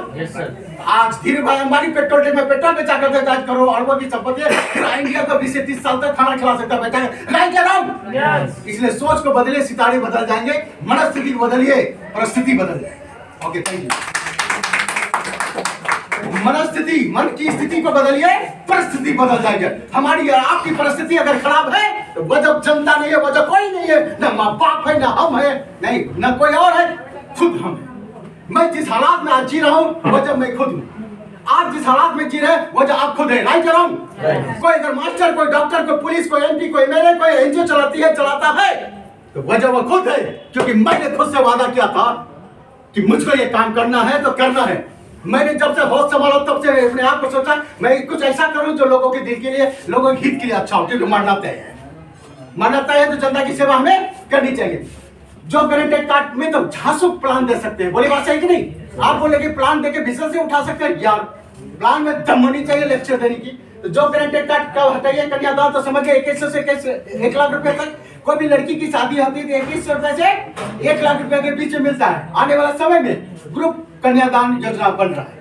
आज धीरे भाई अंबानी पेट्रोल टैंक में पेट्रोल बेचा करते थे, आज करोड़ अरबों की संपत्ति है। इंडिया को 20 से 30 साल तक खाना खिला सकता बेटा। राइट या रॉन्ग? इसलिए सोच को बदलिए, सितारे बदल जाएंगे। मनस्थिति को बदलिए, परिस्थिति बदल जाएगी। Okay, thank you. मनस्थिति, मन की स्थिति को बदलिए, परिस्थिति बदल जाएगी। हमारी आपकी परिस्थिति अगर खराब है तो वजह जनता नहीं है, वजह कोई नहीं है, ना माँ बाप है, ना हम है, नहीं ना कोई और है, खुद हम है। मैं जिस हालात में आज जी रहा हूँ वजह मैं खुद हूँ। आप जिस हालात में जी रहे हैं वजह आप खुद है। राइट या रॉन्ग? कोई अगर मास्टर, कोई डॉक्टर, कोई पुलिस, कोई एमपी, कोई एमएलए, कोई एनजीओ चलाता है तो वजह वो खुद है। क्योंकि मैंने खुद से वादा किया था कि मुझको ये काम करना है तो करना है। मैंने जब से होश संभाला तब से अपने आप को सोचा मैं कुछ ऐसा करूं जो लोगों के दिल के लिए, लोगों के हित के लिए अच्छा हो। क्योंकि मरना तय है, मरना तय है तो जनता की सेवा हमें करनी चाहिए। जो गारंटेड कार्ड में तो झांसुक प्लान दे सकते हैं, बोली बात सही कि नहीं? आप बोले कि प्लान देके बिजनेस से उठा सकते हैं यार, प्लान में दम होनी चाहिए लेक्चर देने की। तो जो गारंटेड कार्ड का हटाइए कन्यादान, तो समझिए 2100 से 1 लाख रुपए तक। कोई भी लड़की की शादी होती है 2100 रुपए से 1 लाख रुपए के बीच में मिलता है। आने वाला समय में ग्रुप कन्यादान योजना बन रहा है।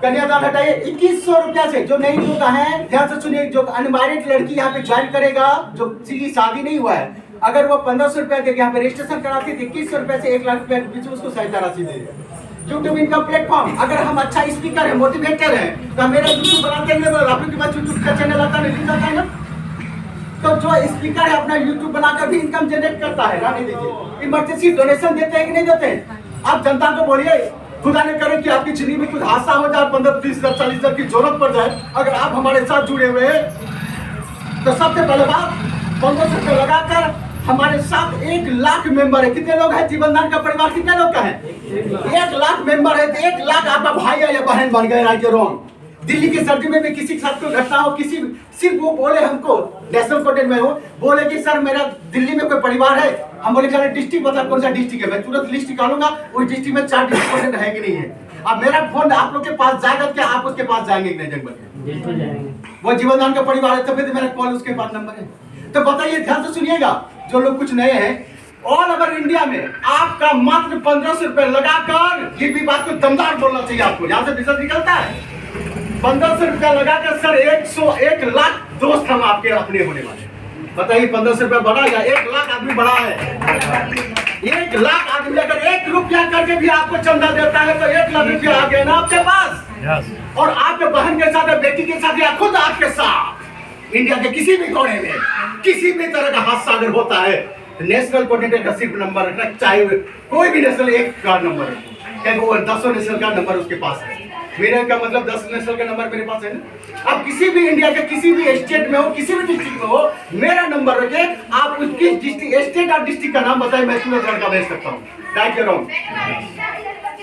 कन्यादान हटाइए 2100 रुपया से। जो नहीं होता है, ध्यान से सुनिए, जो अनमैरिड लड़की यहाँ पे ज्वाइन करेगा, जो जिसकी शादी नहीं हुआ है, अगर वो 1500 रुपया देके यहाँ पे रजिस्ट्रेशन कराती है, 2100 रुपए से 1 लाख रुपया के बीच में उसको सहायता राशि देगा। YouTube income platform. अगर हम अच्छा स्पीकर है, मोटिवेटर है, तो मेरा यूट्यूब बनाते हैं, आपके पास यूट्यूब का चैनल आता है, रिलीज आता है ना। तो जो स्पीकर है अपना यूट्यूब बनाकर भी इनकम जनरेट करता है। रानी दीजिए, इमरजेंसी डोनेशन देते हैं कि नहीं देते हैं? आप जनता को बोलिए, खुदा ने करे कि आपकी जिंदगी में कुछ हादसा हो जाए, 15, 30, 40 हजार की जरूरत पड़ जाए, अगर आप हमारे साथ जुड़े हुए हैं तो सबसे पहले बात 1500 रुपये लगाकर हमारे साथ 1 लाख मेंबर है। कितने लोग हैं? जीवनदान का परिवार कितने लोग का है? 1 लाख मेंबर है, तो 1 लाख आपका भाई या बहन बन गए। राइट या रॉन्ग? दिल्ली की सर्दी में भी किसी के साथ कोई घटना हो, किसी सिर्फ वो बोले हमको, नेशनल कोटेड में हो, बोले कि सर मेरा दिल्ली में कोई परिवार है, हम बोले चलो डिस्ट्रिक्ट बता कौन सा डिस्ट्रिक्ट है, मैं तुरंत लिस्ट निकालूंगा उस डिस्ट्रिक्ट में 4 डिस्ट्रिक्ट कोटेड है कि नहीं है। अब मेरा फोन आप लोग के पास जाएगा, क्या आप उसके पास जाएंगे कि नहीं? जंगल वो जीवनदान का परिवार है, तभी तो मेरा कॉल उसके पास नंबर है। तो बताइए, ध्यान से सुनिएगा जो लोग कुछ नए हैं, ऑल ओवर इंडिया में आपका मात्र 1500 रुपए लगाकर, ये भी बात को दमदार बोलना चाहिए आपको, यहाँ से बिजनेस निकलता है। 1500 रुपया लगाकर सर 101 लाख दोस्त हम आपके अपने होने वाले। बताइए 1500 रुपया बढ़ा या 1 लाख आदमी बढ़ा है? 1 लाख आदमी अगर 1 रुपया करके भी आपको चंदा देता है तो 1 लाख रुपया आ गया ना आपके पास। और आपके बहन के साथ, बेटी के साथ या खुद आपके साथ इंडिया के किसी भी कोने में किसी भी तरह का हादसा अगर होता है, नेशनल कोऑर्डिनेटर का सिर्फ नंबर रखना, चाहे कोई भी नेशनल एक का नंबर है, क्या वो 10 नेशनल का नंबर उसके पास है। मेरे का मतलब 10 नेशनल का नंबर मेरे पास है ना। अब किसी भी इंडिया के किसी भी स्टेट में हो, किसी भी डिस्ट्रिक्ट में हो, मेरा नंबर रखे, आप उसकी डिस्ट्रिक्ट, स्टेट और डिस्ट्रिक्ट का नाम बताए, मैं तुरंत लड़का भेज सकता हूँ। राइट या रॉन्ग?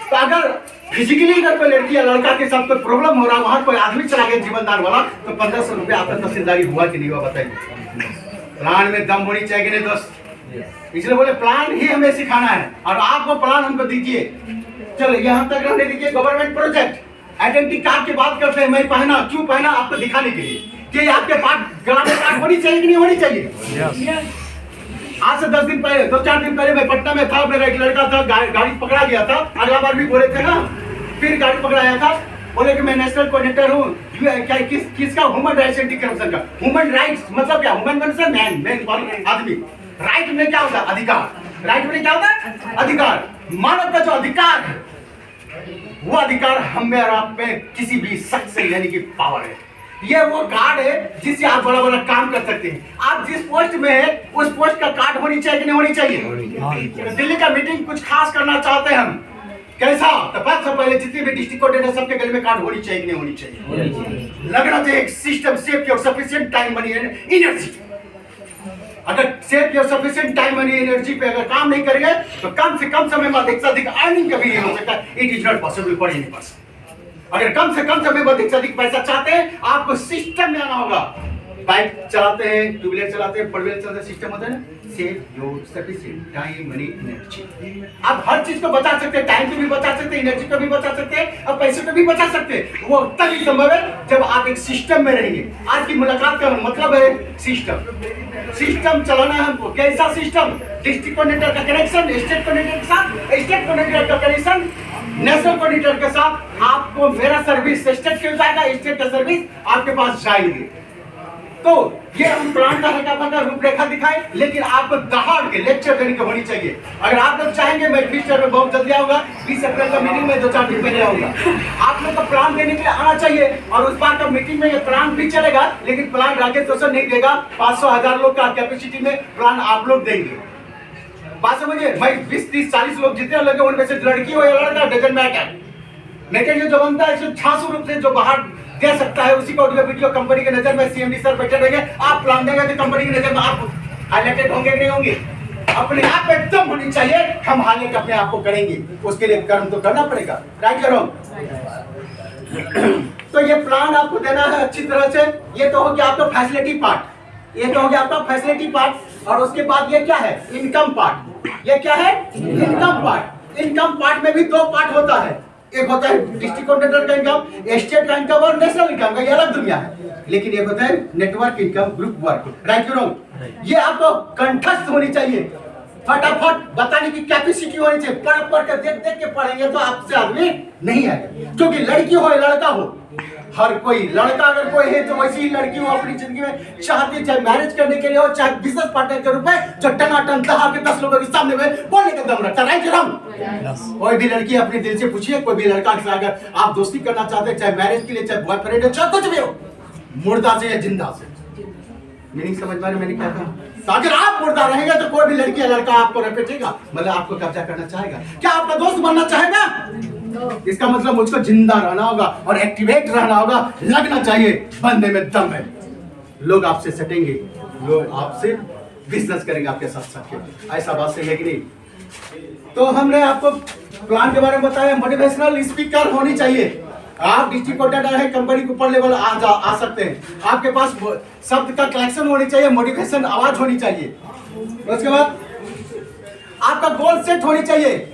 तो अगर फिजिकली अगर कोई लड़की या लड़का के साथ कोई प्रॉब्लम हो रहा है, वहां कोई आदमी चला गया जीवनदान वाला, तो 1500 रुपया आपका तहसीलदारी हुआ कि नहीं हुआ बताइए। प्लान में दम होनी चाहिए नहीं दोस्त, इसलिए बोले प्लान ही हमें सिखाना है, और आप वो प्लान हमको दीजिए। चलो यहाँ तक रहने दीजिए। गवर्नमेंट प्रोजेक्ट आइडेंटिटी कार्ड की बात करते हैं। मैं पहना, क्यों पहना? आपको दिखाने के लिए कि आपके पास गला में कार्ड होनी चाहिए कि नहीं होनी चाहिए। आज से 10 दिन पहले, 2-4 दिन पहले मैं पटना में था, मेरा एक लड़का था, गाड़ी पकड़ा गया था, अगला बार भी बोले थे ना, फिर गाड़ी पकड़ाया था, बोले कि मैं नेशनल कोऑर्डिनेटर हूँ। क्या किसका? ह्यूमन राइट्स एंटी करप्शन का। ह्यूमन राइट्स मतलब क्या? ह्यूमन मतलब मैन आदमी। राइट में क्या होता है? अधिकार। राइट में क्या होता है? अधिकार। मानव का जो अधिकार है, वो अधिकार हम में और आप में किसी भी शख्स से लेने की पावर है। ये वो कार्ड है जिससे आप बड़ा बड़ा काम कर सकते हैं। आप जिस पोस्ट में है उस पोस्ट का कार्ड होनी चाहिए कि नहीं होनी चाहिए? दिल्ली का मीटिंग कुछ खास करना चाहते हैं हम, कैसा? तो सबसे पहले जितने भी डिस्ट्रिक्ट कोऑर्डिनेटर सबके गले में कार्ड होनी चाहिए कि नहीं होनी चाहिए? लगना चाहिए। सिस्टम सेफ और सफिशिएंट टाइम मनी एनर्जी। अगर सेफ और सफिशिएंट टाइम मनी एनर्जी पे अगर काम नहीं करेंगे तो कम से कम समय में अधिक से अधिक अर्निंग कभी नहीं हो सकता। It is not possible for any person. अगर कम से कम समय में अधिक से अधिक पैसा चाहते हैं, आपको सिस्टम में आना होगा। बाइक चलाते हैं, टू व्हीलर चलाते हैं, फोर व्हीलर चलाते हैं, सिस्टम होता है ना, save your sufficient time money energy. आप हर चीज को बचा सकते हैं, टाइम को भी बचा सकते हैं, एनर्जी को भी बचा सकते हैं, और पैसे को भी बचा सकते हैं। वो तभी संभव है जब आप एक सिस्टम में रहेंगे। आज की मुलाकात का मतलब है सिस्टम। सिस्टम चलाना है हमको। कैसा सिस्टम? डिस्ट्रिक्ट कोऑर्डिनेटर का कनेक्शन स्टेट कोऑर्डिनेटर के साथ, स्टेट कोऑर्डिनेटर का कनेक्शन नेशनल कोऑर्डिनेटर के साथ। आपको मेरा सर्विस स्टेट के जाएगा, स्टेट का सर्विस आपके पास जाएंगे। तो ये हम प्लान का हल्का-फुल्का रूपरेखा दिखाए, लेकिन आपको दहाड़ के लेक्चर देने की होनी चाहिए। अगर आप लोग चाहेंगे, मैं फ्यूचर में बहुत जल्दी आऊंगा, 20 अप्रैल का मीटिंग में 2-4 दिन पहले आऊंगा। आप लोग को प्लान देने के लिए आना चाहिए, और उस बार का मीटिंग में ये प्लान भी चलेगा, लेकिन प्लान राकेश रोशन नहीं देगा। 500-1000 लोग का कैपेसिटी में प्लान आप लोग देंगे। बात समझिए। भाई 20-30-40 लोग जितने लगे उनमें से लड़की हो या लड़का, डजंट मैटर। लेकिन जो बनता है छासू रूप से जो बाहर दे सकता है, उसी को ऑडियो वीडियो कंपनी के नजर में सीएमडी सर बैठे रहेंगे। आप प्लान देंगे तो कंपनी की नजर में आप हाईलाइटेड होंगे कि नहीं होंगे? अपने आप एकदम होनी चाहिए। हम हाईलाइट अपने आप को करेंगे, उसके लिए कर्म तो करना पड़ेगा। राइट करो। तो ये प्लान आपको देना है अच्छी तरह से। ये तो हो गया आपका फैसिलिटी पार्ट, ये तो हो गया आपका फैसिलिटी पार्ट। और उसके बाद ये क्या है? Income part. ये क्या है? Income part. इनकम पार्ट में भी 2 पार्ट होता है। एक होता है डिस्ट्रिक्ट कोऑर्डिनेटर का इनकम, स्टेट का इनकम और नेशनल इनकम का। ये अलग दुनिया है। लेकिन एक होता है network income, group work. Right you wrong? ये आपको कंठस्थ होनी चाहिए, फटाफट बताने की कैपेसिटी होनी चाहिए। पढ़ कर देख के पढ़ेंगे तो आपसे आदमी नहीं आएगा। क्योंकि लड़की हो या लड़का हो, हर कोई लड़का अगर कोई है तो वैसी ही लड़की हो अपनी जिंदगी में चाहती है, चाहे मैरिज करने के लिए हो, चाहे बिजनेस पार्टनर के रूप में, जो टनाटन दहा के 10 लोगों के सामने में बोलने का दम रखता है। कोई भी लड़की अपने दिल से पूछिए, कोई भी लड़का से अगर आप दोस्ती करना चाहते हैं, चाहे मैरिज के लिए, चाहे बॉयफ्रेंड हो, चाहे कुछ भी हो, मुर्दा से या जिंदा से, मीनिंग समझ में मैंने क्या कहा? तो अगर आप मुर्दा रहेंगे तो कोई भी लड़की या लड़का आपको रपेटेगा, मतलब आपको कब्जा करना चाहेगा। क्या आपका दोस्त बनना चाहेगा? इसका मतलब मुझको जिंदा रहना होगा और एक्टिवेट रहना होगा, लगना चाहिए बंदे में दम है। लोग आपसे सटेंगे, लोग आपसे बिजनेस करेंगे आपके साथ साथ। ऐसा बात सही है कि नहीं? तो हमने आपको प्लान के बारे में बताया, मोटिवेशनल स्पीकर होनी चाहिए। आप डिस्ट्रिक्ट कोऑर्डिनेटर है, कंपनी के ऊपर लेवल आ सकते हैं। आपके पास शब्द का कलेक्शन होनी चाहिए, मोटिवेशन आवाज होनी चाहिए। उसके बाद आपका गोल सेट होनी चाहिए।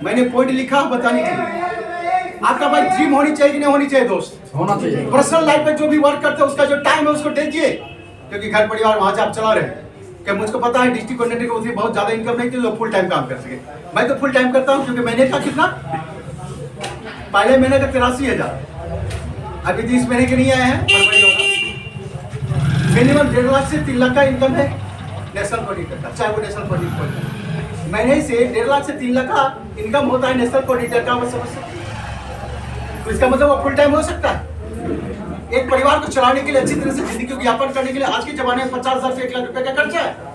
मैंने पॉइंट लिखा बताने के लिए। आपका भाई ड्रीम होनी चाहिए कि नहीं होनी चाहिए दोस्त? होना चाहिए। पर्सनल लाइफ में जो भी वर्क करते हैं उसका जो टाइम है उसको दीजिए, क्योंकि घर परिवार वहां से आप चला रहे हैं। क्या मुझको पता है डिस्ट्रिक्ट कोऑर्डिनेटर को उतनी बहुत ज्यादा इनकम नहीं थी जो फुल टाइम काम कर सके। मैं तो फुल टाइम करता हूँ, क्योंकि मैंने था कितना, पहले महीने का 83,000, अभी 30 महीने के नहीं आए हैं, फरवरी होगा। मिनिमम 1.5 लाख से 3 लाख का इनकम है नेशनल कोऑर्डिनेटर का, चाहे वो नेशनल कोऑर्डिनेटर। महीने से 1.5 लाख से 3 लाख का इनकम होता है नेशनल कोऑर्डिनेटर का, वो समझ सकते हैं। तो इसका मतलब वो फुल टाइम हो सकता है। एक परिवार को चलाने के लिए, अच्छी तरह से जिंदगी को यापन करने के लिए आज के जमाने में 50,000 से 1 लाख रुपए का खर्चा है।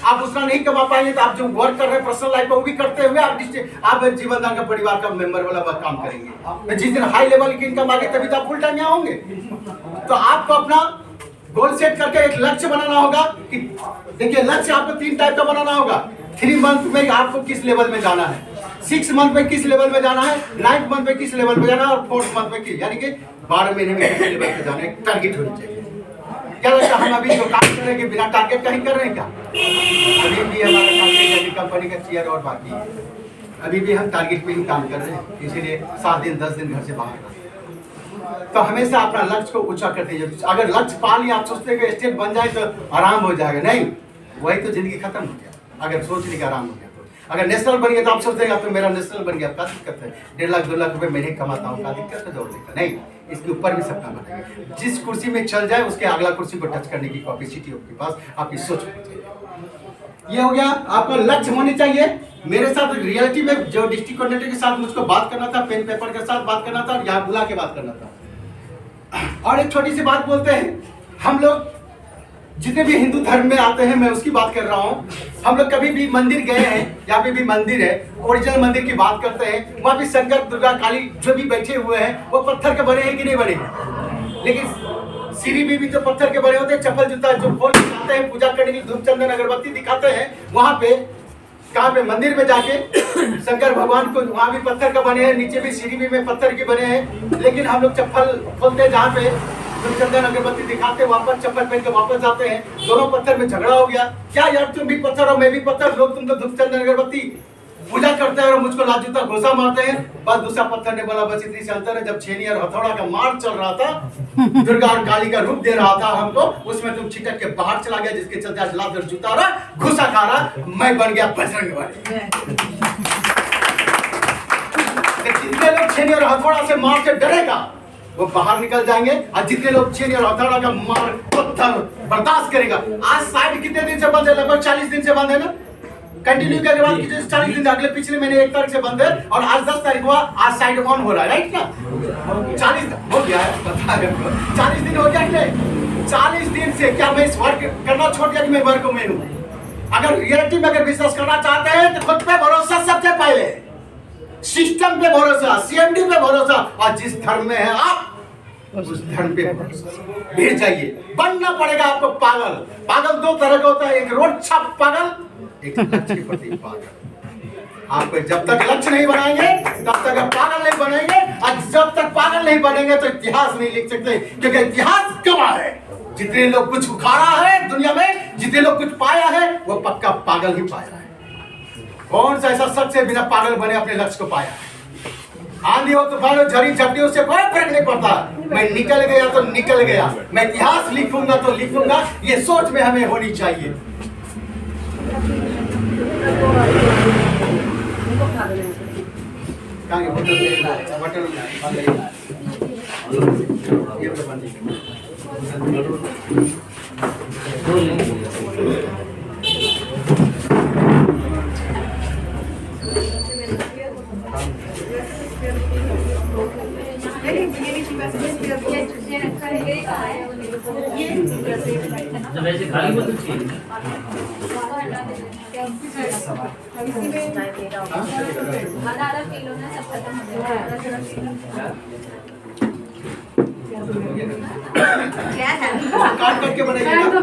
आप उतना नहीं कमा पाएंगे तो आप जो वर्क कर रहे हैं पर्सनल लाइफ में वो भी करते हुए आप जीवनदान का परिवार का मेंबर वाला काम करेंगे। जिस दिन हाई लेवल की इनकम आ गई तभी तो आप फुल टाइम यहाँ होंगे। तो आपको अपना गोल सेट करके एक लक्ष्य बनाना होगा कि देखिए, लक्ष्य आपको 3 टाइप का बनाना होगा। 3 मंथ में आपको किस लेवल में जाना है, 6 मंथ में किस लेवल में जाना है, 9 मंथ में किस लेवल में जाना है, और 4th मंथ में किस, यानी कि 12 महीने में किस लेवल पे जाना है, टारगेट होनी चाहिए। क्या लगता है हम अभी जो काम कर रहे हैं कि बिना टारगेट का ही कर रहे हैं क्या? अभी भी हमारा टारगेट है कंपनी का चेयर और बाकी है। अभी भी हम टारगेट पे ही काम कर रहे हैं, इसीलिए 7 दिन 10 दिन घर से बाहर हैं। तो हमेशा अपना लक्ष्य को ऊंचा करते जाइए। अगर लक्ष्य पा लिया, आप सोचते हैं कि स्टेट बन जाए तो आराम हो जाएगा, नहीं, वही तो जिंदगी खत्म हो गया। अगर सोच ली आराम हो गया तो, अगर नेशनल बन गया तो आप सोचते हैं तो मेरा नेशनल बन गया, क्या दिक्कत है? 1.5 लाख 2 लाख रुपए महीने कमाता हूँ, क्या दिक्कत है? दौड़ने का नहीं, इसके ऊपर भी सपना बनाइए। जिस कुर्सी में चल जाए उसके अगला कुर्सी को टच करने की कैपेसिटी आपके पास, आपकी सोच होनी चाहिए। ये हो गया, आपका लक्ष्य होनी चाहिए। मेरे साथ रियलिटी में जो डिस्ट्रिक्ट कोऑर्डिनेटर के साथ मुझको बात करना था, पेन पेपर के साथ बात करना था, और यहाँ बुला के बात करना था। और एक छोटी सी बात बोलते हैं, हम लोग जितने भी हिंदू धर्म में आते हैं, मैं उसकी बात कर रहा हूँ। हम लोग कभी भी मंदिर गए हैं, यहाँ पे भी मंदिर है, ओरिजिनल मंदिर की बात करते हैं, वहाँ पे शंकर दुर्गा काली जो भी बैठे हुए हैं वो पत्थर के बने हैं कि नहीं बने हैं? लेकिन सीढ़ी भी तो पत्थर के बने होते हैं। चप्पल जूता जो खोल के जाते हैं पूजा करने के लिए, धूप चंदन अगरबत्ती दिखाते हैं, वहाँ पे कहाँ पे मंदिर में जाके शंकर भगवान को वहाँ भी पत्थर का बने हैं, नीचे भी सीढ़ी भी में पत्थर के बने हैं। लेकिन हम लोग चप्पल खोलते हैं, जहाँ पे चंदन अगरबत्ती दिखाते, वापस चप्पल पहन के वापस जाते हैं, दोनों पत्थर में झगड़ा हो गया। क्या यार, तुम भी पत्थर हो मैं भी पत्थर, लोग तुम तो धूप चंदन अगरबत्ती पूजा करते हैं और मुझको लाजूता घोषा मारते हैं। बस दूसरा पत्थर ने बोला बस इतनी सी अंतर है, जब छेनी और हथौड़ा का मार चल रहा था, दुर्गा और काली का रूप दे रहा था हमको, उसमें तुम छिटक के बाहर चला गया, जिसके चलते आज लात जूता रहा, घुसा खा रहा, मैं बन गया बजरंग बली। जितने लोग छेनी और हथौड़ा से मार के डरेगा वो बाहर निकल जाएंगे, और जितने लोग छेनी और हथौड़ा का मार पत्थर बर्दाश्त करेगा। आज साइड कितने दिन से बंद है? लगभग 40 दिन से बंद है ना। कंटिन्यू करके बाद कीजिए 40 दिन, अगले पिछले महीने 1 तारीख से बंद है, और आज 10 तारीख हुआ, आज साइड ऑन हो रहा है, राइट ना? 40 हो गया है, 40 दिन हो गया है। 40 दिन से क्या मैं इस वर्क करना छोड़ दिया कि मैं वर्क में हूँ? अगर रियलिटी में अगर बिजनेस करना चाहते हैं तो खुद पे भरोसा, सबसे पहले सिस्टम पे भरोसा, सीएमडी पे भरोसा, और जिस धर्म में है आप उस धर्म पे भरोसा। भिड़ जाइए, बनना पड़ेगा आपको पागल। पागल 2 तरह का होता है, एक रोड छाप पागल, एक लक्ष्य के प्रति पागल। आपको जब तक लक्ष्य नहीं बनाएंगे तब तक आप पागल नहीं बनेंगे, और जब तक पागल नहीं बनेंगे तो इतिहास नहीं लिख सकते, क्योंकि इतिहास गवाह है। जितने लोग कुछ उखाड़ा है दुनिया में, जितने लोग कुछ पाया है, वो पक्का पागल ही पाया है। कौन सा ऐसा शख्स है बिना पागल बने अपने लक्ष्य को पाया? आंधी हो तूफान हो झड़ी झपटी, उससे कोई फर्क नहीं पड़ता। मैं निकल गया तो निकल गया, मैं इतिहास लिखूंगा तो लिखूंगा, ये सोच में हमें होनी चाहिए। कहाँ ये बनवाने के दो ले लीजिए। ये रखा है, ये कहाँ है? जब ऐसे खाली बोतल चाहिए ना, आधा किलो ना सब खत्म हो गया। काट करके बनाइएगा।